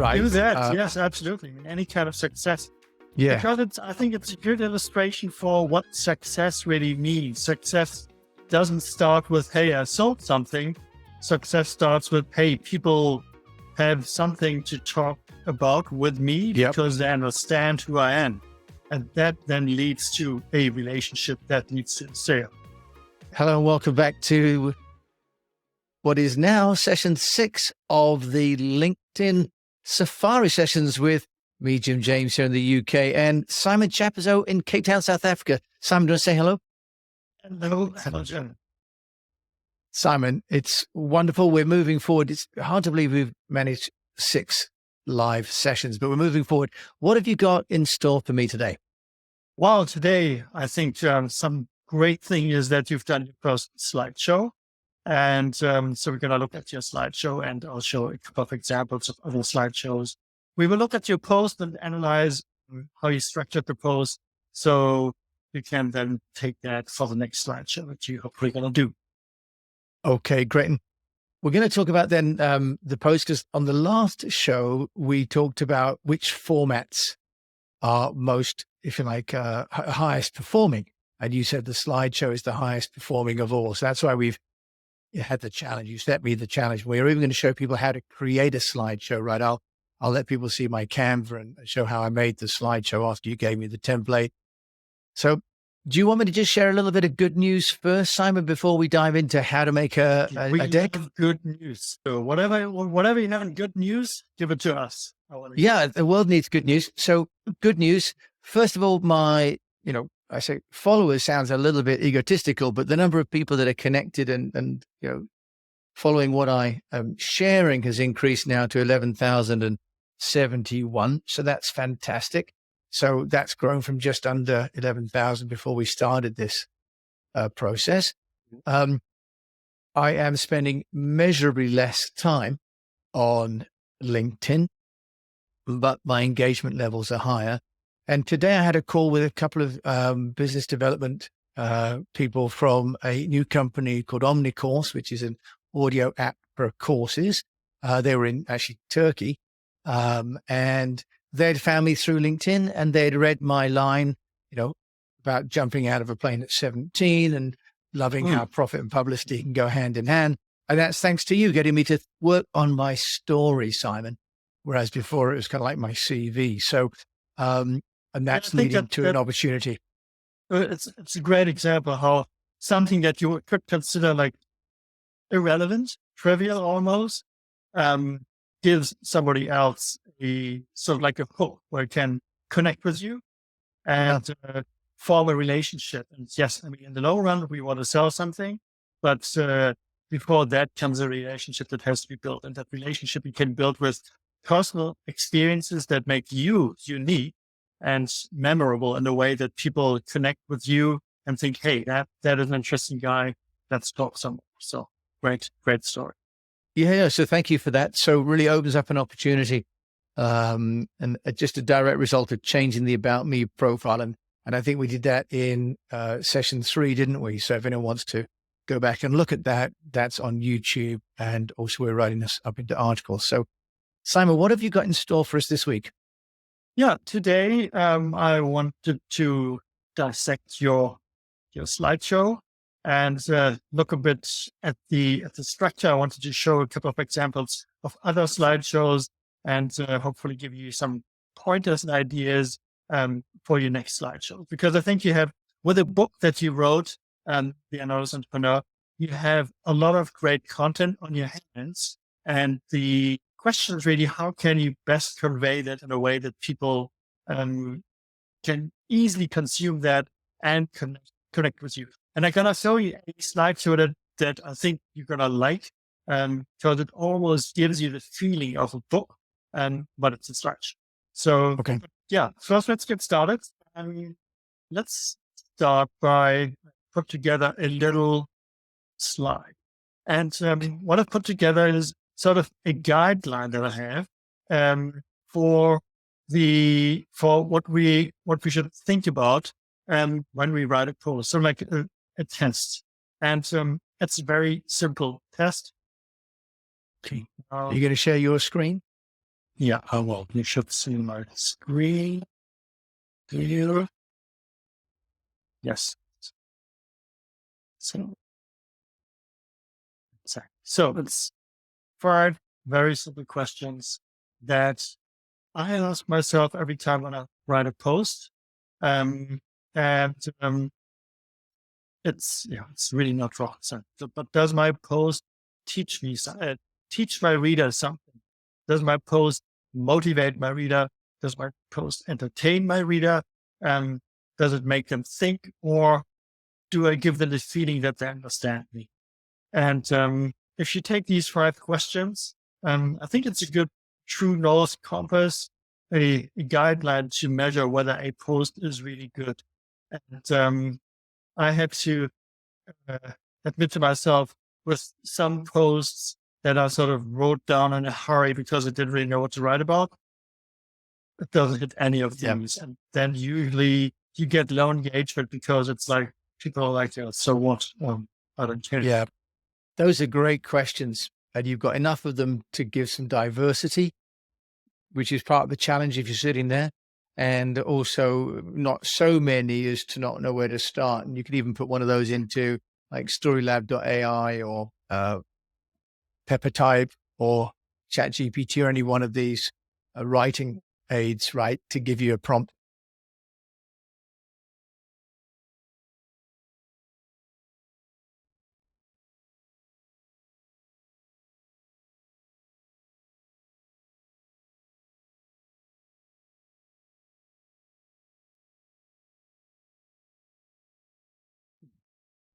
right? Do that. Yes, absolutely. Any kind of success. Yeah. Because I think it's a good illustration for what success really means. Success doesn't start with, hey, I sold something. Success starts with, hey, people have something to talk about with me because they understand who I am. And that then leads to a relationship that leads to a sale. Hello and welcome back to what is now session 6 of the LinkedIn Safari sessions with me, Jim James, here in the UK, and Simon Chapazo in Cape Town, South Africa. Simon, do you want to say hello? Hello, Jim. Simon, it's wonderful. We're moving forward. It's hard to believe we've managed 6 live sessions, but we're moving forward. What have you got in store for me today? Well, today, I think some great thing is that you've done your first slideshow. And so we're going to look at your slideshow, and I'll show a couple of examples of other slideshows. We will look at your post and analyze how you structured the post, so you can then take that for the next slideshow that you're hopefully going to do. Okay, great. And we're going to talk about then the post, because on the last show, we talked about which formats are most, if you like, highest performing. And you said the slideshow is the highest performing of all. So that's why we've had the challenge. You set me the challenge. We're even going to show people how to create a slideshow, right? I'll let people see my Canva and show how I made the slideshow after you gave me the template. So do you want me to just share a little bit of good news first, Simon, before we dive into how to make a deck? Good news. So whatever you have in good news, give it to us. Yeah, the world needs good news. So good news. First of all, I say followers sounds a little bit egotistical, but the number of people that are connected and following what I am sharing has increased now to 11,071. So that's fantastic. So that's grown from just under 11,000 before we started this process. I am spending measurably less time on LinkedIn, but my engagement levels are higher. And today I had a call with a couple of business development people from a new company called OmniCourse, which is an audio app for courses. They were in actually Turkey, and they'd found me through LinkedIn, and they'd read my line, about jumping out of a plane at 17 and loving how profit and publicity can go hand in hand. And that's thanks to you getting me to work on my story, Simon, whereas before it was kind of like my CV. So, and that's leading to an opportunity. It's a great example how something that you could consider like irrelevant, trivial almost, gives somebody else a sort of like a hook where it can connect with you and form a relationship. And yes, I mean, in the long run, we want to sell something, but before that comes a relationship that has to be built. And that relationship you can build with personal experiences that make you unique and memorable in a way that people connect with you and think, hey, that is an interesting guy. Let's talk some more. So great story. Yeah. So thank you for that. So it really opens up an opportunity, and just a direct result of changing the About Me profile. And I think we did that in session 3, didn't we? So if anyone wants to go back and look at that, that's on YouTube. And also we're writing this up into articles. So Simon, what have you got in store for us this week? Yeah, today I wanted to dissect your slideshow and look a bit at the structure. I wanted to show a couple of examples of other slideshows and hopefully give you some pointers and ideas for your next slideshow. Because I think you have, with a book that you wrote, The UnNoticed Entrepreneur, you have a lot of great content on your hands, and the question is really, how can you best convey that in a way that people can easily consume that and connect with you? And I'm going to show you a slideshow that I think you're going to like, because it almost gives you the feeling of a book, but it's a slideshow. So, yeah, first let's get started. Let's start by put together a little slide. And what I've put together is sort of a guideline that I have for what we should think about when we write a post. So like a test, and it's a very simple test. Okay. Are you going to share your screen? Yeah, well, you should see my screen here. Yes. So, so it's 5 very simple questions that I ask myself every time when I write a post. Um, and it's really not rocket science. But does my post teach me, teach my reader something? Does my post motivate my reader? Does my post entertain my reader? Um, does it make them think, or do I give them the feeling that they understand me? And if you take these 5 questions, I think it's a good true north compass, a guideline to measure whether a post is really good. And I had to uh, admit to myself with some posts that I sort of wrote down in a hurry because I didn't really know what to write about. It doesn't hit any of Yeah. these. And then usually you get low engagement because it's like people are like, "Yeah, so what? I don't care." Yeah. Those are great questions. And you've got enough of them to give some diversity, which is part of the challenge if you're sitting there. And also not so many as to not know where to start. And you could even put one of those into like storylab.ai or Peppertype or ChatGPT or any one of these writing aids, right, to give you a prompt.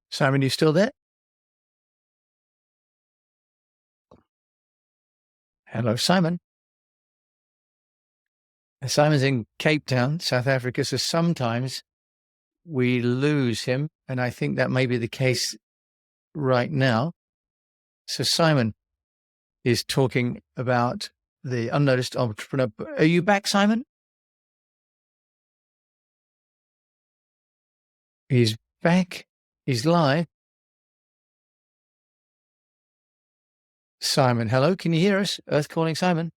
Simon, you still there? Hello, Simon. Simon's in Cape Town, South Africa, so sometimes we lose him, and I think that may be the case right now. So Simon is talking about the unnoticed entrepreneur. Are you back, Simon? He's back. He's live. Simon, hello. Can you hear us? Earth calling Simon.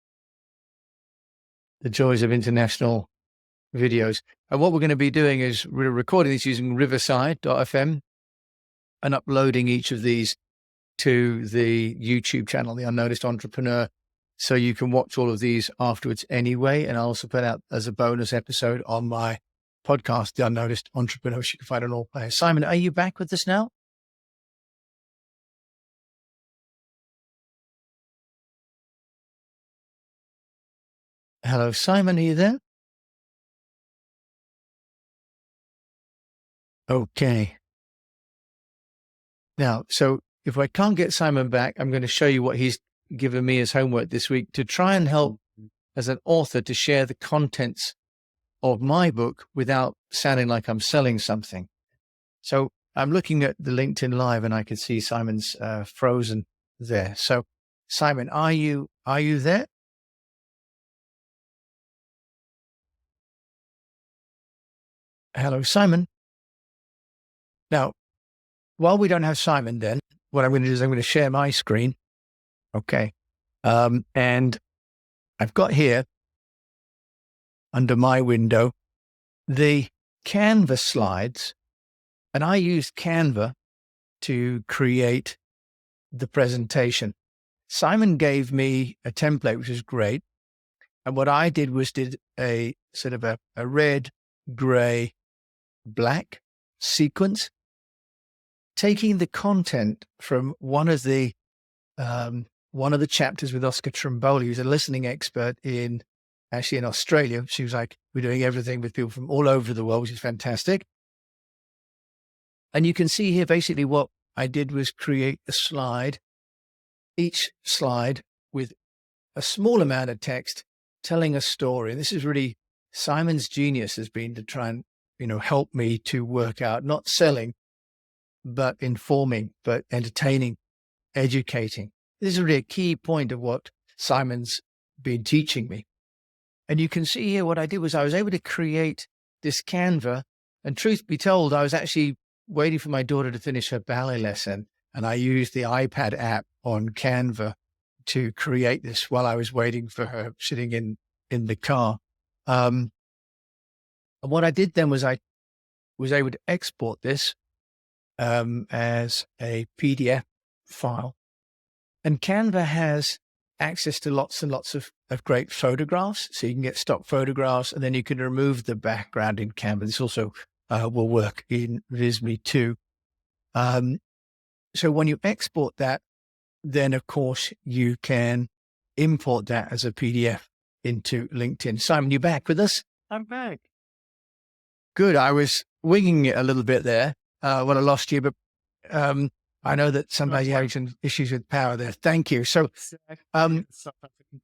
The joys of international videos. And what we're going to be doing is we're recording this using riverside.fm and uploading each of these to the YouTube channel, The Unnoticed Entrepreneur. So you can watch all of these afterwards anyway. And I'll also put out as a bonus episode on my podcast, The Unnoticed Entrepreneur, which you can find on all players. Simon, are you back with us now? Hello, Simon, are you there? Okay. Now, so if I can't get Simon back, I'm going to show you what he's given me as homework this week to try and help as an author to share the contents of my book without sounding like I'm selling something. So I'm looking at the LinkedIn Live and I can see Simon's frozen there. So Simon, are you there? Hello, Simon. Now, while we don't have Simon, then what I'm going to do is I'm going to share my screen. Okay. And I've got here under my window the Canva slides, and I used Canva to create the presentation. Simon gave me a template, which is great. And what I did was did a sort of a red, gray, black sequence, taking the content from one of the chapters with Oscar Trimboli, who's a listening expert in Australia. She was like, we're doing everything with people from all over the world, which is fantastic. And you can see here, basically what I did was create a slide, each slide with a small amount of text telling a story. And this is really Simon's genius has been to try and, help me to work out, not selling, but informing, but entertaining, educating. This is really a key point of what Simon's been teaching me. And you can see here what I did was I was able to create this Canva. And truth be told, I was actually waiting for my daughter to finish her ballet lesson. And I used the iPad app on Canva to create this while I was waiting for her, sitting in the car. And what I did then was I was able to export this as a PDF file. And Canva has access to lots and lots of great photographs. So you can get stock photographs, and then you can remove the background in Canva. This also will work in Visme too. So when you export that, then of course you can import that as a PDF into LinkedIn. Simon, you back with us? I'm back. Good. I was winging it a little bit there when I lost you, but I know that sometimes you're having some issues with power there. Thank you. So, Power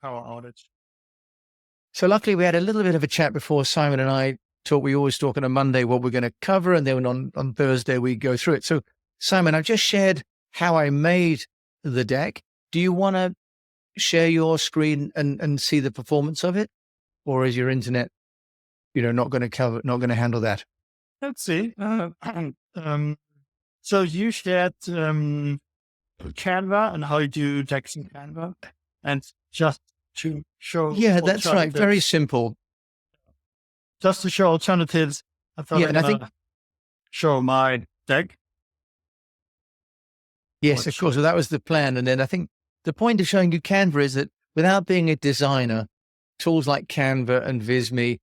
outage. so luckily we had a little bit of a chat before Simon and I talk. We always talk on a Monday what we're going to cover, and then on Thursday we go through it. So, Simon, I've just shared how I made the deck. Do you want to share your screen and see the performance of it, or is your internet, not going to handle that? Let's see. So you shared Canva and how you do decks in Canva, and just to show. Yeah, that's right. Very simple. Just to show alternatives, I thought Yeah, and I think show my deck. Yes, of course. So that was the plan. And then I think the point of showing you Canva is that without being a designer, tools like Canva and Visme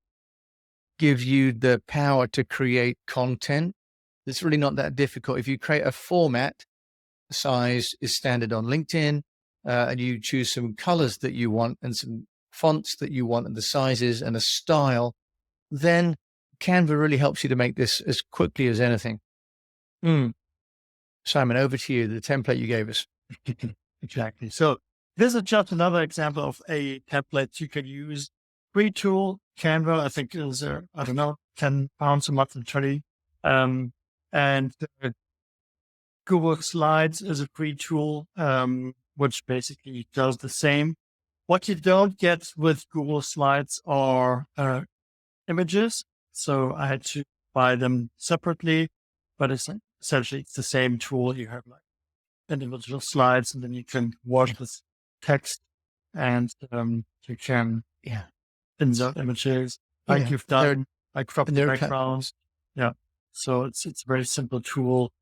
give you the power to create content. It's really not that difficult. If you create a format, the size is standard on LinkedIn, and you choose some colors that you want and some fonts that you want and the sizes and a style, then Canva really helps you to make this as quickly as anything. Simon, over to you, the template you gave us. Exactly. So this is just another example of a template you can use. Free tool, Canva, I think is, I don't know, £10 a month and 20. And Google Slides is a free tool, which basically does the same. What you don't get with Google Slides are images. So I had to buy them separately, but essentially it's the same tool. You have like individual slides, and then you can work with text, and you can insert images like you've done, like crop the backgrounds. Yeah. So it's a very simple tool.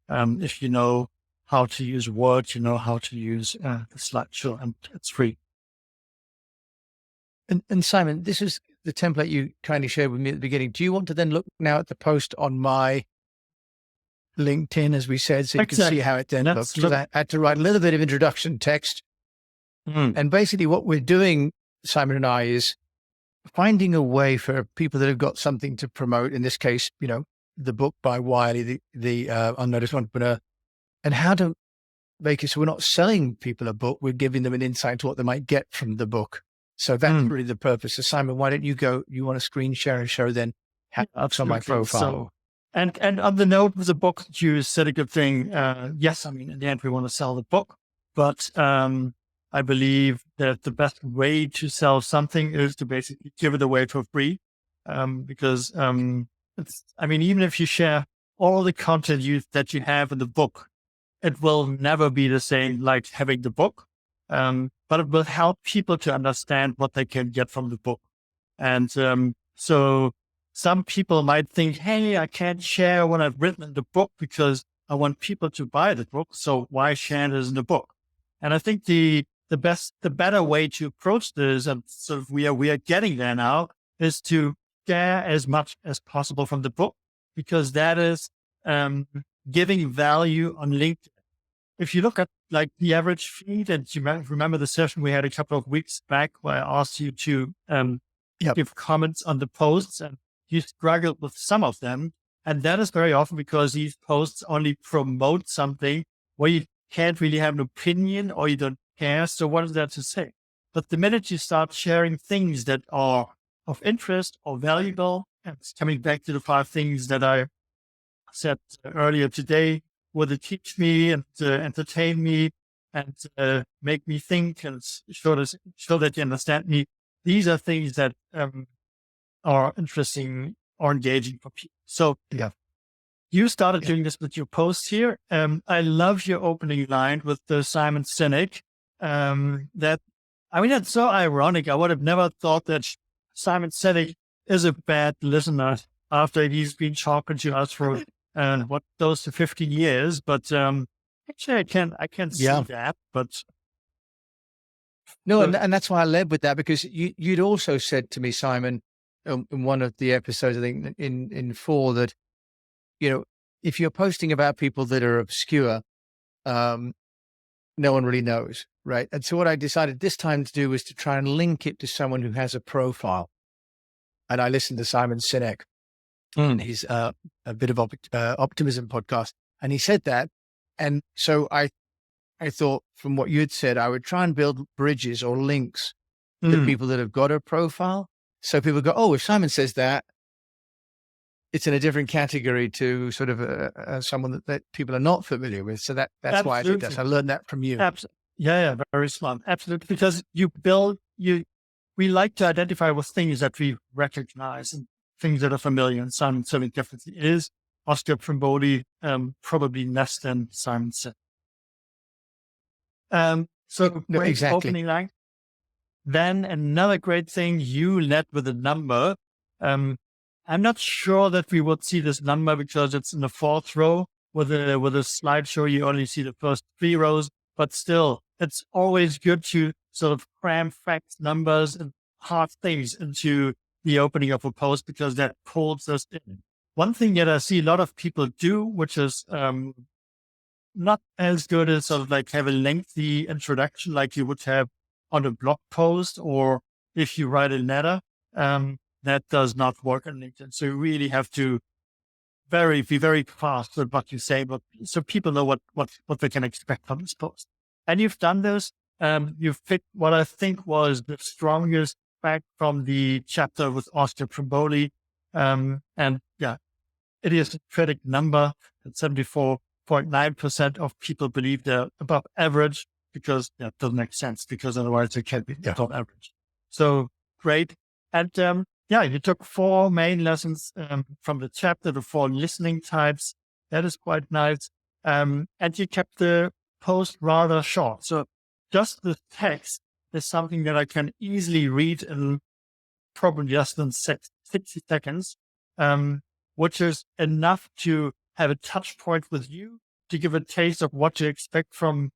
If you know how to use Word, you know how to use the slideshow, and it's free. And Simon, this is the template you kindly shared with me at the beginning. Do you want to then look now at the post on my LinkedIn, as we said, so you can see how it then looks? Because I had to write a little bit of introduction text. And basically what we're doing, Simon and I, is finding a way for people that have got something to promote, in this case, the book by Wiley, the Unnoticed Entrepreneur, and how to make it so we're not selling people a book, we're giving them an insight to what they might get from the book. So that's really the purpose. So Simon, why don't you want to screen share and show then how it's on my profile? So, and on the note of the book, you said a good thing. Yes, I mean, in the end, we want to sell the book, but I believe that the best way to sell something is to basically give it away for free. Because even if you share all the content that you have in the book, it will never be the same like having the book. But it will help people to understand what they can get from the book. And so some people might think, hey, I can't share what I've written in the book because I want people to buy the book. So why share this in the book? And I think the better way to approach this, and sort of we are getting there now, is to share as much as possible from the book, because that is giving value on LinkedIn. If you look at like the average feed, and you might remember the session we had a couple of weeks back where I asked you to give comments on the posts, and you struggled with some of them. And that is very often because these posts only promote something where you can't really have an opinion or you don't care. So what is there to say? But the minute you start sharing things that are of interest or valuable, and it's coming back to the 5 things that I said earlier today, whether teach me and entertain me and make me think and show that you understand me. These are things that are interesting or engaging for people. So you started doing this with your posts here. I love your opening line with the Simon Sinek. that, I mean, that's so ironic. I would have never thought that Simon Sinek is a bad listener after he's been talking to us for what close to 15 years. But actually, I can see Yeah. that. But No, and that's why I led with that, because you'd also said to me, Simon, in one of the episodes, I think in 4, that, if you're posting about people that are obscure, no one really knows, right? And so what I decided this time to do was to try and link it to someone who has a profile. And I listened to Simon Sinek, and he's a bit of optimism podcast, and he said that. And so I thought, from what you'd said, I would try and build bridges or links to people that have got a profile. So people go, oh, if Simon says that, it's in a different category to sort of someone that people are not familiar with. So that's Absolutely. why I did that. I learned that from you. Yeah, very smart. Absolutely. Because we like to identify with things that we recognize and things that are familiar, and Simon Sinek definitely is. Oscar Primboli, probably less than Simon Sinek. So No, great exactly. opening line. Then another great thing, you led with a number. I'm not sure that we would see this number because it's in the 4th row. With a slideshow, you only see the first 3 rows, but still, it's always good to sort of cram facts, numbers, and hard things into the opening of a post, because that pulls us in. One thing that I see a lot of people do, which is not as good as sort of like have a lengthy introduction like you would have on a blog post, or if you write a letter, that does not work on LinkedIn. So you really have to be very fast with what you say, but so people know what they can expect from this post. And you've done this. You've picked what I think was the strongest fact from the chapter with Oscar Primboli. And yeah, idiosyncratic number that 74.9% of people believe they're above average, because that doesn't make sense, because otherwise they can't be above average. So great. And you took 4 main lessons from the chapter, the 4 listening types. That is quite nice. And you kept the post rather short. So just the text is something that I can easily read in probably less than 60 seconds, which is enough to have a touch point with you, to give a taste of what to expect from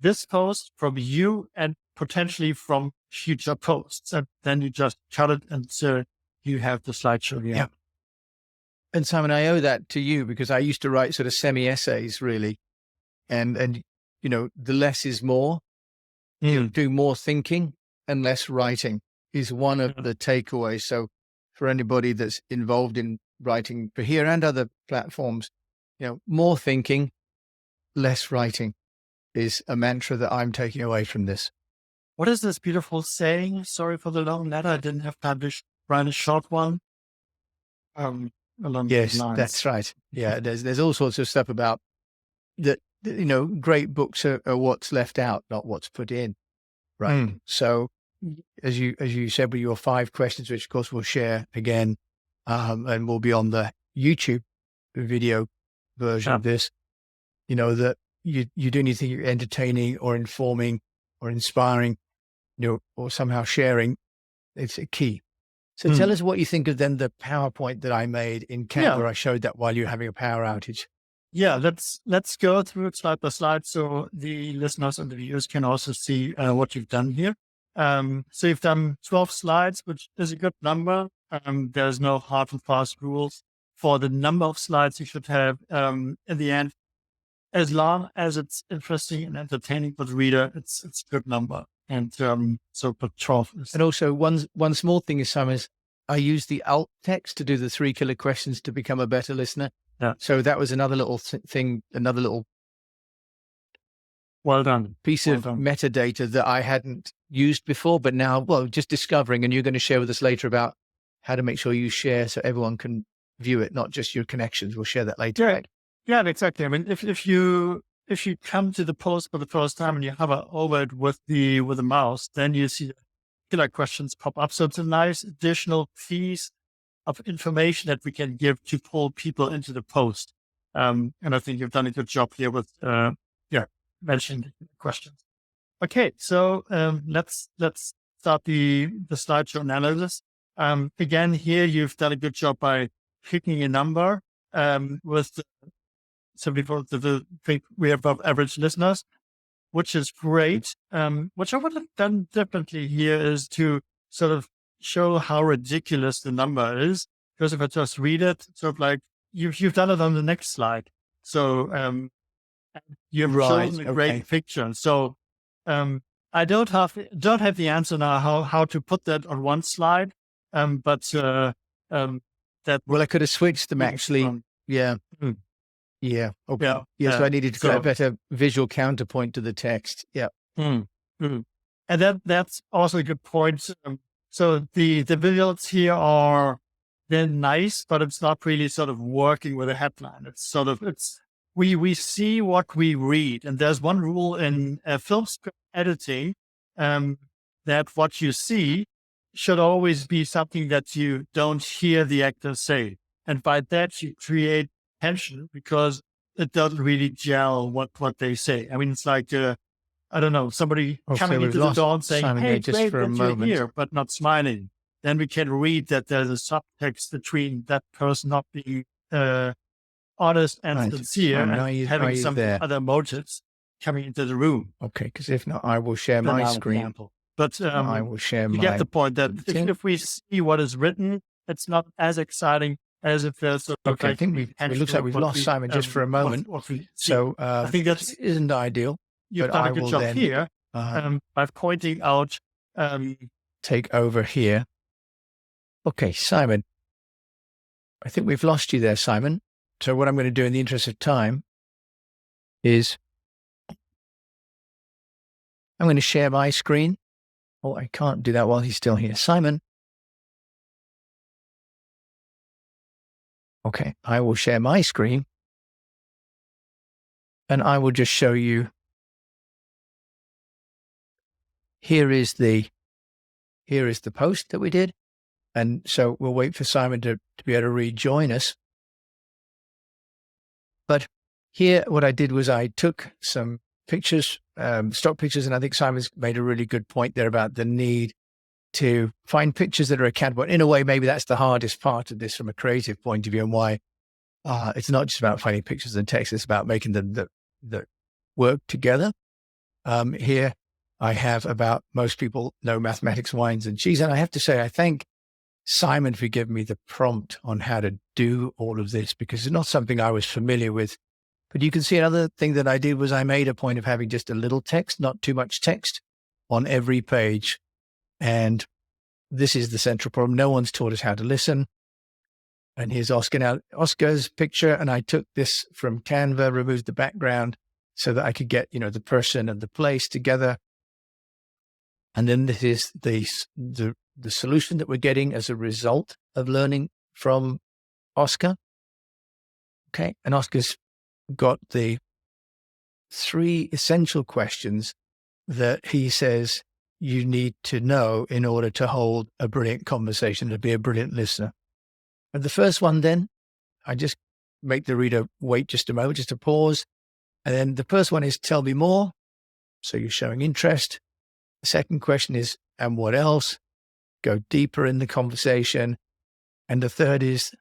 this post, from you, and potentially from future posts. And then you just cut it, and so you have the slideshow here. Yeah. And Simon, I owe that to you, because I used to write sort of semi-essays, really. And the less is more. Do more thinking and less writing is one of the takeaways. So for anybody that's involved in writing for here and other platforms, more thinking, less writing is a mantra that I'm taking away from this. What is this beautiful saying? Sorry for the long letter. I didn't have time to write a short one. Along these lines. That's right. Yeah, there's all sorts of stuff about that. Great books are what's left out, not what's put in. Right. So as you said with your 5 questions, which of course we'll share again, and will be on the YouTube video version of this, that you do anything you're entertaining or informing or inspiring, or somehow sharing, it's a key. So tell us what you think of then the PowerPoint that I made in Canva, where I showed that while you're having a power outage. Yeah, let's go through it slide by slide, so the listeners and the viewers can also see what you've done here. So you've done 12 slides, which is a good number. There's no hard and fast rules for the number of slides you should have in the end. As long as it's interesting and entertaining for the reader, it's a good number. And but 12 is... And also one small thing is, Simon, is I use the alt text to do the 3 killer questions to become a better listener. Yeah. So that was another little thing, another little piece of metadata that I hadn't used before, but now, just discovering, and you're going to share with us later about how to make sure you share so everyone can view it, not just your connections. We'll share that later. Right? Yeah, exactly. I mean, if you come to the post for the first time and you hover over it with the mouse, then you see the killer questions pop up. So it's a nice additional piece of information that we can give to pull people into the post. And I think you've done a good job here with mentioning the questions. Okay, so let's start the slideshow analysis. Again, here you've done a good job by picking a number with 74. Think we have above average listeners, which is great. What I would have done differently here is to sort of show how ridiculous the number is. Because if I just read it, sort of like you've done it on the next slide. So you've chosen a great picture. So I don't have the answer now how to put that on one slide. But that Well, I could have switched them actually. Yeah. Mm. Yeah. Okay. Yeah. So I needed to get a better visual counterpoint to the text. Yeah. And that's also a good point. So the visuals here are, they're nice, but it's not really sort of working with a headline. It's sort of, we see what we read. And there's one rule in film script editing, that what you see should always be something that you don't hear the actor say. And by that you create tension because it doesn't really gel what they say. I mean, it's like, I don't know, somebody coming into the door and saying, "Hey, just great for a that you're moment here," but not smiling. Then we can read that there's a subtext between that person not being honest and sincere and having some other motives coming into the room. Okay, because if not, I will share my screen. But I will share you get the point that if we see what is written, it's not as exciting as if there's okay. I think it looks like we've lost Simon just for a moment. So I think that isn't ideal. You've done a good job here by pointing out. Take over here. Okay, Simon. I think we've lost you there, Simon. So what I'm going to do in the interest of time is I'm going to share my screen. Oh, I can't do that while he's still here. Simon. Okay, I will share my screen and I will just show you. Here is the post that we did. And so we'll wait for Simon to be able to rejoin us. But here, what I did was I took some pictures, stock pictures, and I think Simon's made a really good point there about the need to find pictures that are accountable. In a way, maybe that's the hardest part of this from a creative point of view, and why it's not just about finding pictures and text, it's about making them that work together. Here I have about most people know mathematics, wines, and cheese. And I have to say, I thank Simon for giving me the prompt on how to do all of this, because it's not something I was familiar with. But you can see another thing that I did was I made a point of having just a little text, not too much text on every page. And this is the central problem. No one's taught us how to listen. And here's Oscar. Now, Oscar's picture, and I took this from Canva, removed the background so that I could get, the person and the place together. And then this is the solution that we're getting as a result of learning from Oscar. Okay. And Oscar's got the 3 essential questions that he says you need to know in order to hold a brilliant conversation, to be a brilliant listener. And the first one, then, I just make the reader wait just a moment, just to pause. And then the first one is, tell me more. So you're showing interest. The second question is, and what else? Go deeper in the conversation. And the third is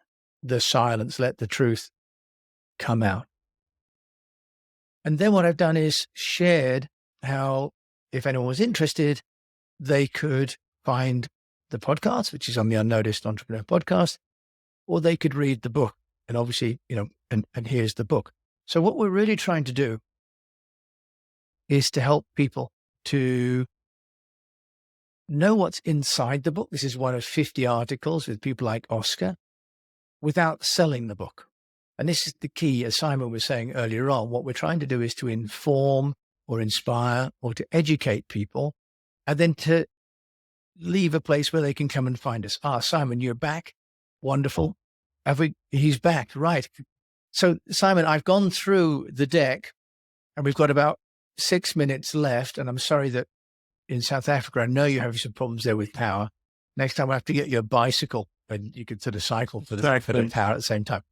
the silence. Let the truth come out. And then what I've done is shared how, if anyone was interested, they could find the podcast, which is on the UnNoticed Entrepreneur Podcast, or they could read the book. And obviously, and here's the book. So what we're really trying to do is to help people to know what's inside the book. This is one of 50 articles with people like Oscar, without selling the book. And this is the key, as Simon was saying earlier on. What we're trying to do is to inform or inspire or to educate people, and then to leave a place where they can come and find us. Simon, you're back. Wonderful. He's back. Right. So Simon, I've gone through the deck and we've got about 6 minutes left. And I'm sorry that in South Africa, I know you're having some problems there with power. Next time I have to get you a bicycle and you can sort of cycle for the power at the same time.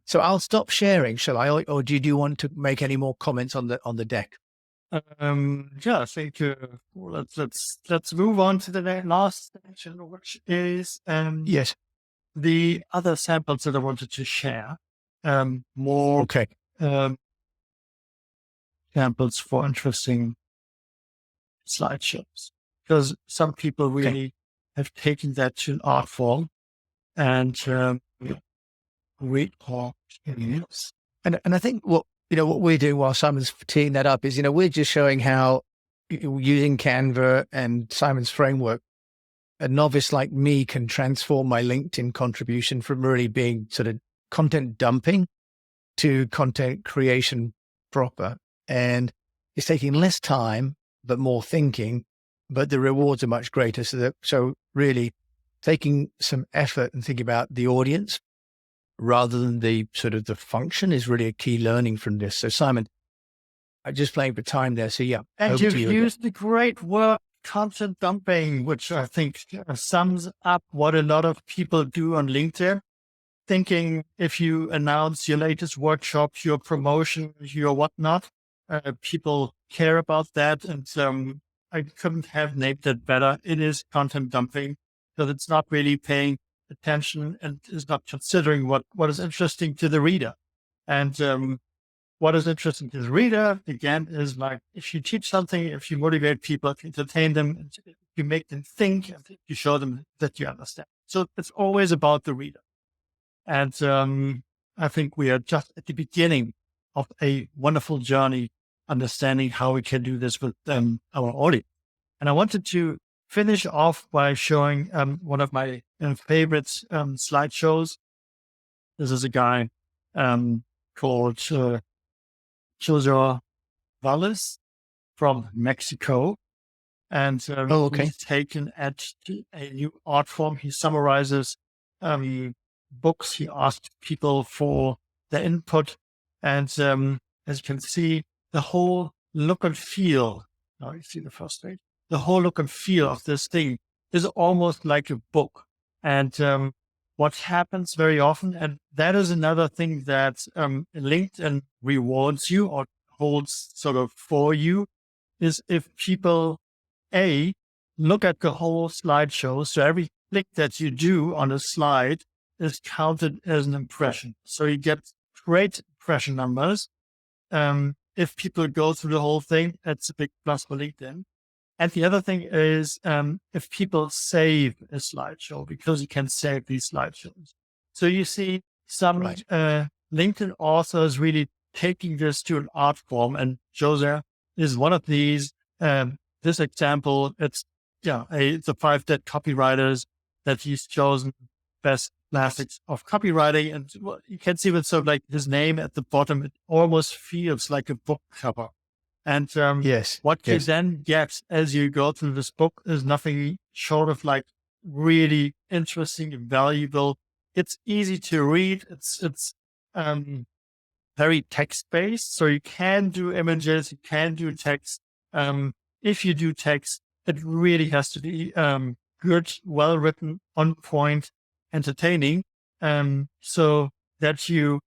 So I'll stop sharing, shall I? Or do you want to make any more comments on the deck? Yeah, I think let's move on to the last section, which is Yes. the other samples that I wanted to share. More Okay. um, samples for interesting slideshows, because some people Okay. really have taken that to an art form and read more. Yes. And I think what we're doing while Simon's teeing that up is, we're just showing how using Canva and Simon's framework, a novice like me can transform my LinkedIn contribution from really being sort of content dumping to content creation proper. And it's taking less time, but more thinking, but the rewards are much greater. So really taking some effort and thinking about the audience rather than the sort of the function is really a key learning from this. So Simon, I'm just playing for time there. So yeah, And over to you've you again. used the great word content dumping, which I think sums up what a lot of people do on LinkedIn. Thinking if you announce your latest workshop, your promotion, your whatnot, people care about that. And I couldn't have named it better. It is content dumping because it's not really paying attention and is not considering what is interesting to the reader. And what is interesting to the reader, again, is like if you teach something, if you motivate people, if you entertain them, if you make them think, and if you show them that you understand. So it's always about the reader. And I think we are just at the beginning of a wonderful journey, understanding how we can do this with our audience. And I wanted to finish off by showing one of my favorite slideshows. This is a guy called Jose Valles from Mexico. And Oh, okay. he's taken at a new art form. He summarizes books. He asked people for their input. And as you can see, the whole look and feel, now you see the first page, the whole look and feel of this thing is almost like a book. And what happens very often, and that is another thing that LinkedIn rewards you or holds sort of for you, is if people look at the whole slideshow. So every click that you do on a slide is counted as an impression. So you get great impression numbers. If people go through the whole thing, that's a big plus for LinkedIn. And the other thing is if people save a slideshow, because you can save these slideshows. So you see some Right. LinkedIn authors really taking this to an art form, and Jose is one of these. This example, it's the 5 dead copywriters that he's chosen best classics of copywriting, and you can see with sort of like his name at the bottom, it almost feels like a book cover. And Yes. what you Yes. then get as you go through this book is nothing short of like really interesting and valuable. It's easy to read. It's very text based, so you can do images, you can do text. If you do text, it really has to be good, well written, on point, entertaining, so that you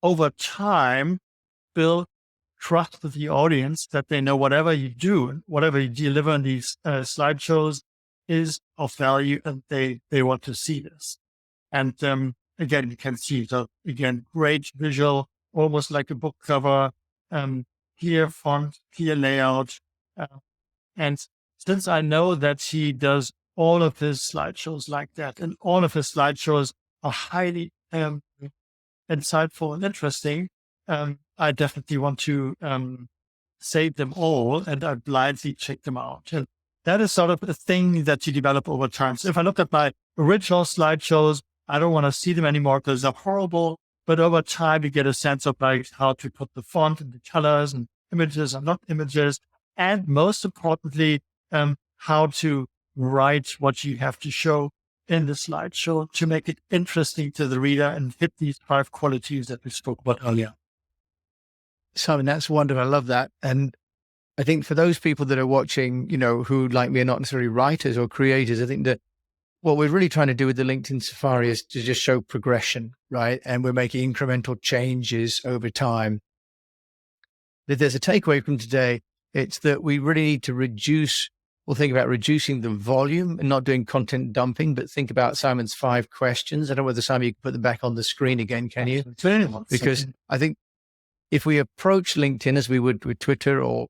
over time build trust with the audience, that they know whatever you do, whatever you deliver in these slideshows is of value, and they want to see this. And again, you can see, so again, great visual, almost like a book cover, clear font, clear layout. Uh, and since I know that he does all of his slideshows like that, and all of his slideshows are highly insightful and interesting, I definitely want to save them all, and I blindly check them out. And that is sort of a thing that you develop over time. So if I look at my original slideshows, I don't want to see them anymore because they're horrible. But over time, you get a sense of like how to put the font and the colors and images and not images. And most importantly, how to write what you have to show in the slideshow to make it interesting to the reader and hit these 5 qualities that we spoke about earlier. Simon, that's wonderful. I love that. And I think for those people that are watching, who like me are not necessarily writers or creators, I think that what we're really trying to do with the LinkedIn Safari is to just show progression, right? And we're making incremental changes over time. That there's a takeaway from today It's that we really need to think about reducing the volume and not doing content dumping, but think about Simon's 5 questions. I don't know whether, Simon, you can put them back on the screen again, can you? Because I think if we approach LinkedIn as we would with Twitter or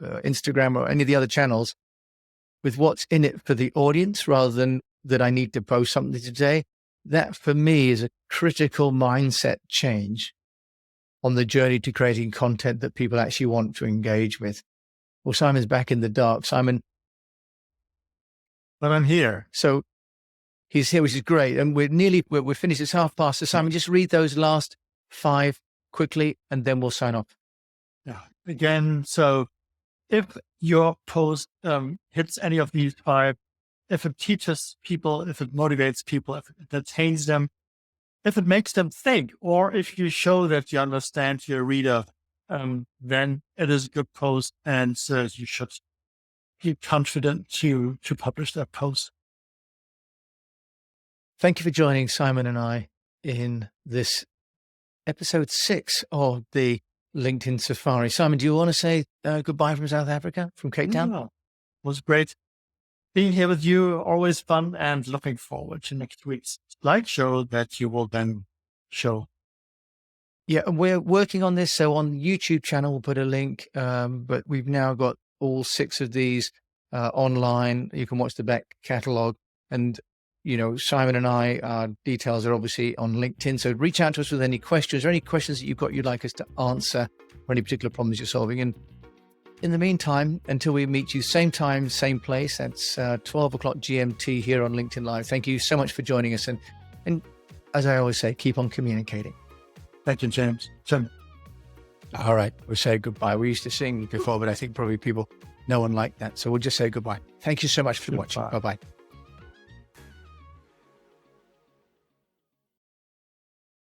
Instagram or any of the other channels, with what's in it for the audience rather than that I need to post something today, that for me is a critical mindset change on the journey to creating content that people actually want to engage with. Well, Simon's back in the dark. Simon. But I'm here. So he's here, which is great. And we're finished. It's 5:30. So Simon, just read those last 5 quickly and then we'll sign off. Yeah. Again, so if your post hits any of these 5, if it teaches people, if it motivates people, if it entertains them, if it makes them think, or if you show that you understand your reader, then it is a good post, and you should be confident to publish that post. Thank you for joining Simon and I in this episode 6 of the LinkedIn Safari. Simon, do you want to say goodbye from South Africa, from Cape Town? Yeah. It was great being here with you. Always fun, and looking forward to next week's slideshow that you will then show. Yeah, and we're working on this. So on the YouTube channel, we'll put a link, but we've now got all 6 of these online. You can watch the back catalog. And, Simon and I, our details are obviously on LinkedIn. So reach out to us with any questions or any questions that you'd like us to answer or any particular problems you're solving. And in the meantime, until we meet you, same time, same place, that's 12 o'clock GMT here on LinkedIn Live. Thank you so much for joining us. And as I always say, keep on communicating. Thank you, James. All right, we'll say goodbye. We used to sing before, but I think probably no one liked that. So we'll just say goodbye. Thank you so much for watching. Bye-bye.